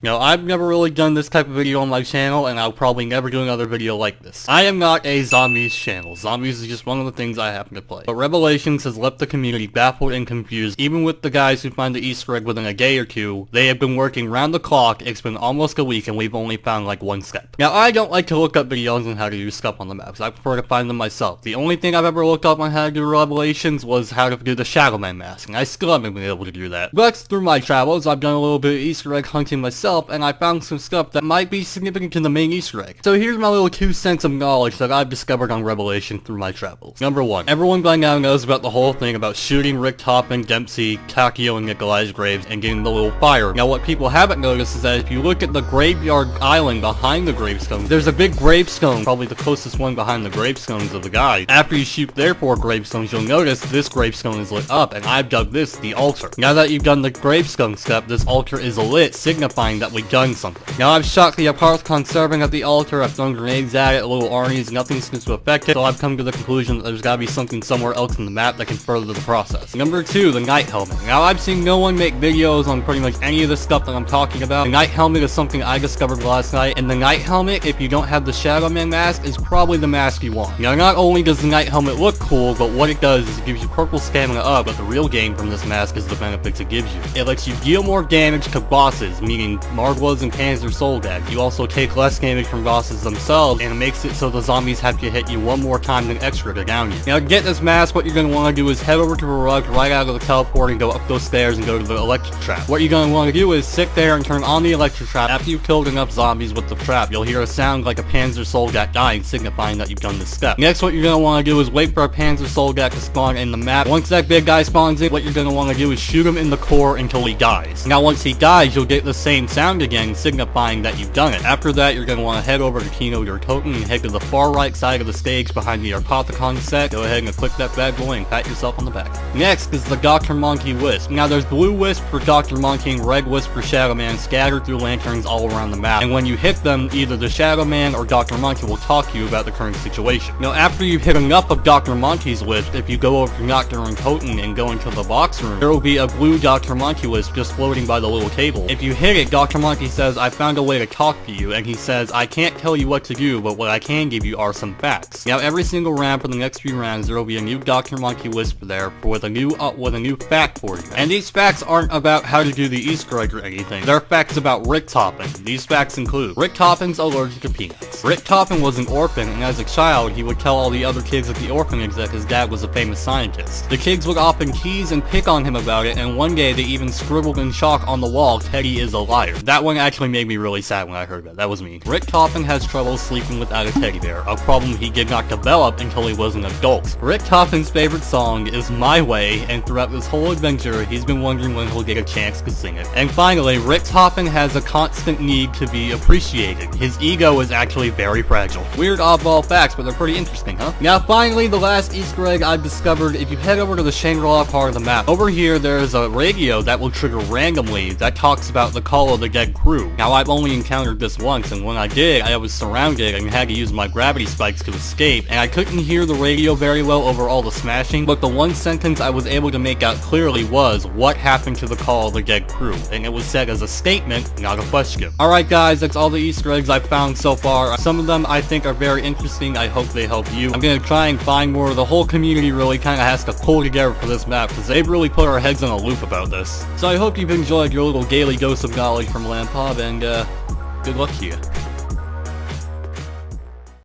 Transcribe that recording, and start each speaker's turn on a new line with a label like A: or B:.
A: Now, I've never really done this type of video on my channel, and I'll probably never do another video like this. I am not a zombies channel. Zombies is just one of the things I happen to play. But Revelations has left the community baffled and confused. Even with the guys who find the Easter egg within a day or two, they have been working round the clock. It's been almost a week, and we've only found like one step. Now, I don't like to look up videos on how to do stuff on the maps. I prefer to find them myself. The only thing I've ever looked up on how to do Revelations was how to do the Shadow Man mask, and I still haven't been able to do that. But through my travels, I've done a little bit of Easter egg hunting myself, and I found some stuff that might be significant to the main Easter egg. So here's my little 2 cents of knowledge that I've discovered on Revelation through my travels. Number 1. Everyone by now knows about the whole thing about shooting Rick Toppin, Dempsey, Takio, and Nikolai's graves and getting the little fire. Now what people haven't noticed is that if you look at the graveyard island behind the gravestone, there's a big gravestone, probably the closest one behind the gravestones of the guys. After you shoot their 4 gravestones, you'll notice this gravestone is lit up, and I've dubbed this the altar. Now that you've done the gravestone step, this altar is lit, signifying that we've done something. Now I've shot the Aparthcon serving at the altar, I've thrown grenades at it, little armies, nothing seems to affect it, so I've come to the conclusion that there's gotta be something somewhere else in the map that can further the process. Number 2, the Night Helmet. Now I've seen no one make videos on pretty much any of the stuff that I'm talking about. The Night Helmet is something I discovered last night, and the Night Helmet, if you don't have the Shadow Man mask, is probably the mask you want. Now not only does the Night Helmet look cool, but what it does is it gives you purple stamina up, but the real game from this mask is the benefits it gives you. It lets you deal more damage to bosses, meaning Margwas and Panzer Soldat. You also take less damage from bosses themselves, and it makes it so the zombies have to hit you one more time than extra to down you. Now to get this mask, what you're going to want to do is head over to a rug right out of the teleport and go up those stairs and go to the electric trap. What you're going to want to do is sit there and turn on the electric trap. After you've killed enough zombies with the trap, you'll hear a sound like a Panzer Soldat dying, signifying that you've done this step. Next, what you're going to want to do is wait for a Panzer Soldat to spawn in the map. Once that big guy spawns in, what you're going to want to do is shoot him in the core until he dies. Now once he dies, you'll get the same sound again, signifying that you've done it. After that, you're going to want to head over to Kino your Totem and head to the far right side of the stage behind the Arpathicon set. Go ahead and click that bad boy and pat yourself on the back. Next is the Dr. Monkey Wisp. Now there's blue wisp for Dr. Monkey and red wisp for Shadow Man scattered through lanterns all around the map. And when you hit them, either the Shadow Man or Dr. Monkey will talk to you about the current situation. Now after you've hit enough of Dr. Monkey's wisp, if you go over to Dr. Totem and go into the box room, there will be a blue Dr. Monkey wisp just floating by the little table. If you hit it, Dr. Monkey says, I found a way to talk to you, and he says, I can't tell you what to do, but what I can give you are some facts. Now every single round for the next few rounds, there will be a new Dr. Monkey Wisp there with a new fact for you. And these facts aren't about how to do the Easter egg or anything. They're facts about Rick Toppin. These facts include, Rick Toppin's allergic to peanuts. Rick Toppin was an orphan, and as a child, he would tell all the other kids at the orphanage that his dad was a famous scientist. The kids would often tease and pick on him about it, and one day they even scribbled in chalk on the wall, Teddy is a liar. That one actually made me really sad when I heard that. That was me. Rick Toppin has trouble sleeping without a teddy bear, a problem he did not develop until he was an adult. Rick Toppin's favorite song is My Way, and throughout this whole adventure, he's been wondering when he'll get a chance to sing it. And finally, Rick Toppin has a constant need to be appreciated. His ego is actually very fragile. Weird oddball facts, but they're pretty interesting, huh? Now finally, the last Easter egg I've discovered, if you head over to the Shangri-La part of the map, over here there's a radio that will trigger randomly that talks about the call of the dead crew. Now I've only encountered this once, and when I did, I was surrounded and had to use my gravity spikes to escape, and I couldn't hear the radio very well over all the smashing, but the one sentence I was able to make out clearly was, what happened to the call of the dead crew? And it was said as a statement, not a question. Alright guys, that's all the Easter eggs I've found so far. Some of them I think are very interesting. I hope they help you. I'm gonna try and find more. The whole community really kinda has to pull together for this map, because they've really put our heads in a loop about this. So I hope you've enjoyed your little daily dose of knowledge from LanPov, and good luck to you.